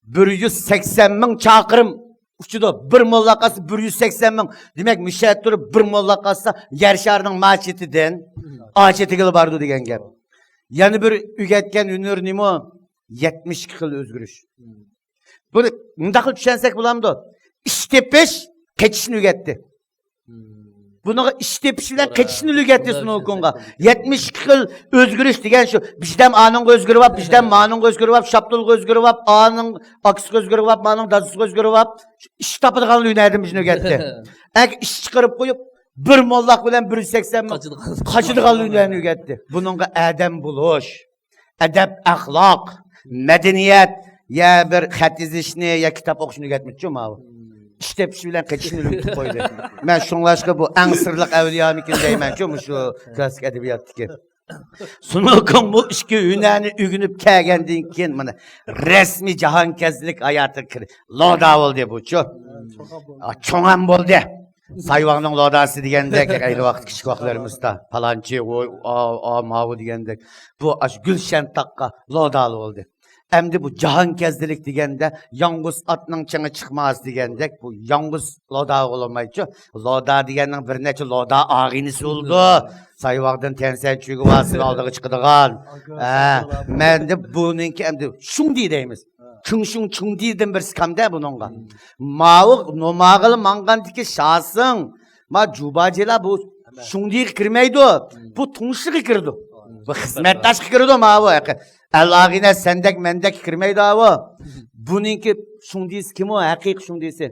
180 bin çakırım uçudu. Bir mollakası 180 bin. Demek müşahit durup bir mollakası yer şarının maçetinden ağaçetiyle bardı degen gap. Yani bir ügetken ünür nimo 72 yıl özgürüş. Bunu mındakıl düşensek bulamdı. İştepeş keçişini ügetti. Bunu iştepiş bilen keçişini ügetti sunukunga. 72 yıl özgürüş degen şu. Bizdem anın özgürü var, bizdem manın özgürü var, şaptıl özgürü var, anın aksız özgürü var, manın dazısız özgürü var. İş tapıdı kalın ünerdim bizim ügetti. Eğer iş çıkarıp koyup bir mollak bilen 180 kaçıdı kalın ünerdim ügetti. Bununla edem buluş, edep, ahlak, medeniyet, ya bir xat izishni, ya kitap okuşunu ügetmişçi mi abi? İşte bir bilen keçişini ülkü koydu. Ben şunlaşka bu en sırlık evliyanıkin deymen ki şu klasik edebiyattaki. Sunukun bu işki üneni ügünüp kәgendin ken mana resmi cahankezlik hayatı kir. Loda oldu bu ço. Çoğan boldu. Sayvanın lodası degende aylı vaqt kichik vaqtlarimizda palanchi o mavu degende bu aş Gülşen takka lodalı oldu. Endi bu cahankezlik degende yalnız atның çıngı çıkmaz degende bu yalnız loda olamayçı. Loda degenin bir neçe loda ağinisi oldu. Sayvaqdan tensen çügü vasıl aldığı çıkıdığan. Men de bununki endi şun deyimiz. Şun deydim bir skamda bununla. Mağıq nomağılı mangantiki şasın. Ma cubacela bu şun deyik kirmeydi. Bu tunşlığı kirdi. Bu hizmettaş kirdi ma bu. El ağine sendek mendek kirmeydi abi. Bununki şun deyiz kim o? Hakik şun deyisi.